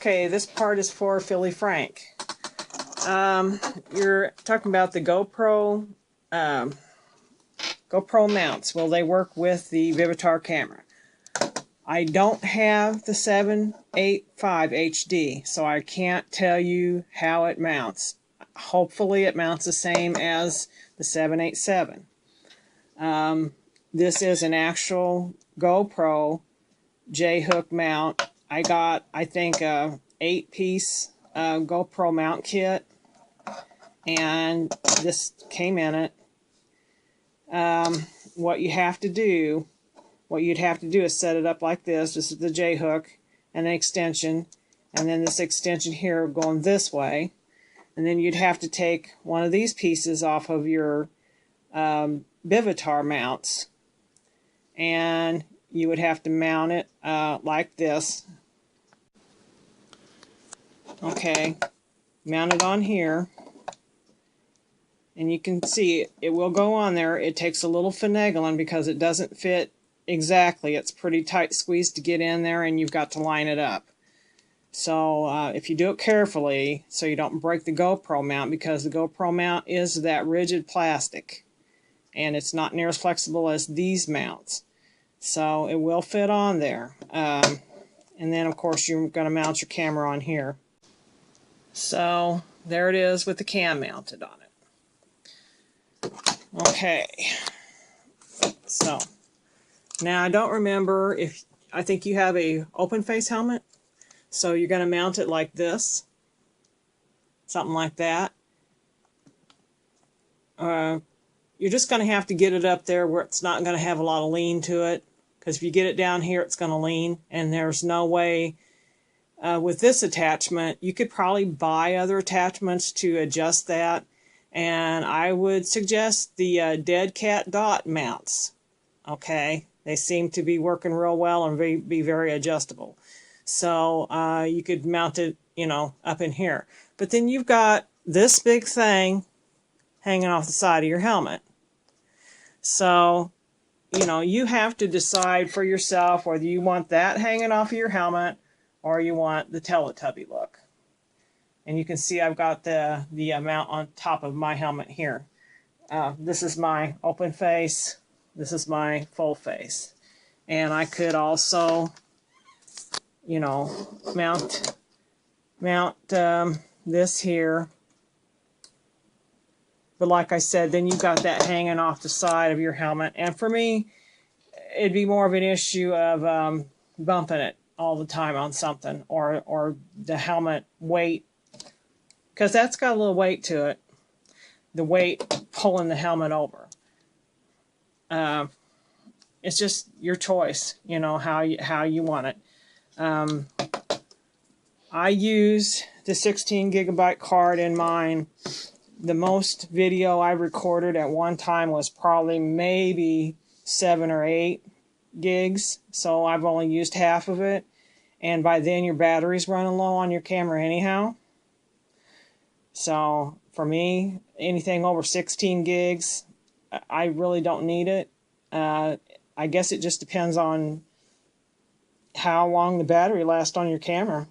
Okay, this part is for Philly Frank. You're talking about the GoPro mounts. Will they work with the Vivitar camera? I don't have the 785 HD, so I can't tell you how it mounts. Hopefully it mounts the same as the 787. This is an actual GoPro J-hook mount. I got, I think, a 8-piece GoPro mount kit, and this came in it. What you'd have to do is set it up like this. This is the J-hook and an extension, and then this extension here going this way. And then you'd have to take one of these pieces off of your Vivitar mounts, and you would have to mount it like this. Okay, mount it on here, and you can see it will go on there. It takes a little finagling because it doesn't fit exactly. It's pretty tight squeezed to get in there, and you've got to line it up. So if you do it carefully so you don't break the GoPro mount, because the GoPro mount is that rigid plastic and it's not near as flexible as these mounts. So it will fit on there. And then of course you're going to mount your camera on here. So there it is with the cam mounted on it. Okay. So now I don't remember if, I think you have a open face helmet. So you're going to mount it like this. Something like that. You're just going to have to get it up there where it's not going to have a lot of lean to it. Because if you get it down here, it's going to lean. And there's no way with this attachment. You could probably buy other attachments to adjust that. And I would suggest the Dead Cat Dot mounts. Okay, they seem to be working real well and be very adjustable. So you could mount it, you know, up in here. But then you've got this big thing hanging off the side of your helmet. So, you know, you have to decide for yourself whether you want that hanging off of your helmet or you want the Teletubby look. And you can see I've got the mount on top of my helmet here. This is my open face. This is my full face. And I could also, you know, mount this here. But like I said, then you've got that hanging off the side of your helmet. And for me, it'd be more of an issue of bumping it all the time on something, or the helmet weight, because that's got a little weight to it. The weight pulling the helmet over. It's just your choice, you know, how you want it. I use the 16 gigabyte card in mine. The most video I recorded at one time was probably maybe 7 or 8 gigs, so I've only used half of it, and by then your battery's running low on your camera anyhow. So for me, anything over 16 gigs, I really don't need it. I guess it just depends on how long the battery lasts on your camera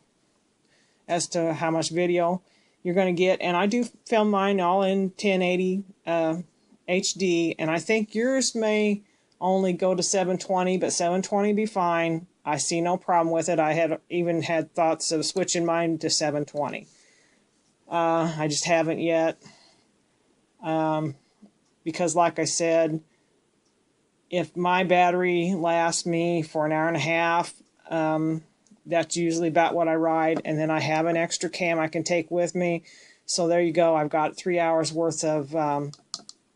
as to how much video you're going to get. And I do film mine all in 1080 HD, and I think yours may only go to 720, but 720 be fine. I see no problem with it. I had even had thoughts of switching mine to 720. I just haven't yet, because like I said, if my battery lasts me for an hour and a half, that's usually about what I ride, and then I have an extra cam I can take with me. So there you go. I've got 3 hours worth of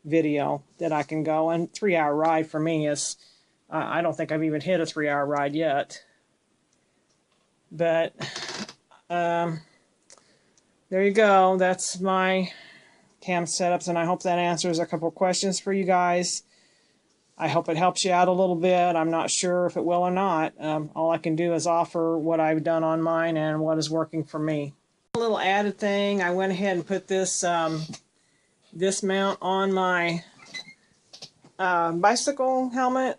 video that I can go, and 3-hour ride for me is, I don't think I've even hit a 3-hour ride yet. But there you go. That's my cam setups, and I hope that answers a couple questions for you guys. I hope it helps you out a little bit. I'm not sure if it will or not. All I can do is offer what I've done on mine and what is working for me. A little added thing, I went ahead and put this this mount on my bicycle helmet.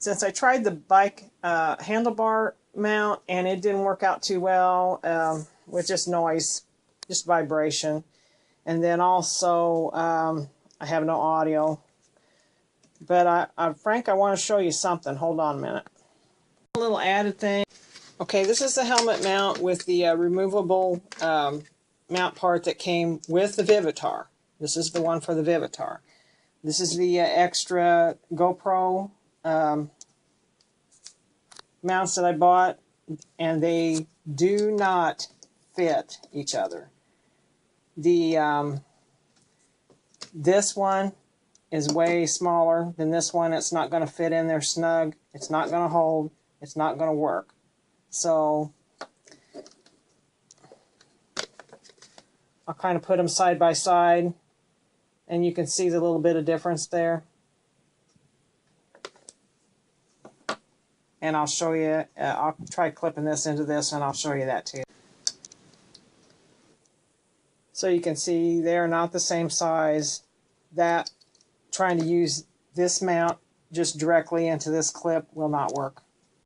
Since I tried the bike handlebar mount, and it didn't work out too well with just noise, just vibration. And then also, I have no audio. But Frank, I want to show you something. Hold on a minute. A little added thing. Okay, this is the helmet mount with the removable mount part that came with the Vivitar. This is the one for the Vivitar. This is the extra GoPro mounts that I bought, and they do not fit each other. The this one is way smaller than this one. It's not going to fit in there snug. It's not going to hold. It's not going to work. So I'll kind of put them side by side, and you can see the little bit of difference there. And I'll show you, I'll try clipping this into this, and I'll show you that too. So you can see they're not the same size. That trying to use this mount just directly into this clip will not work.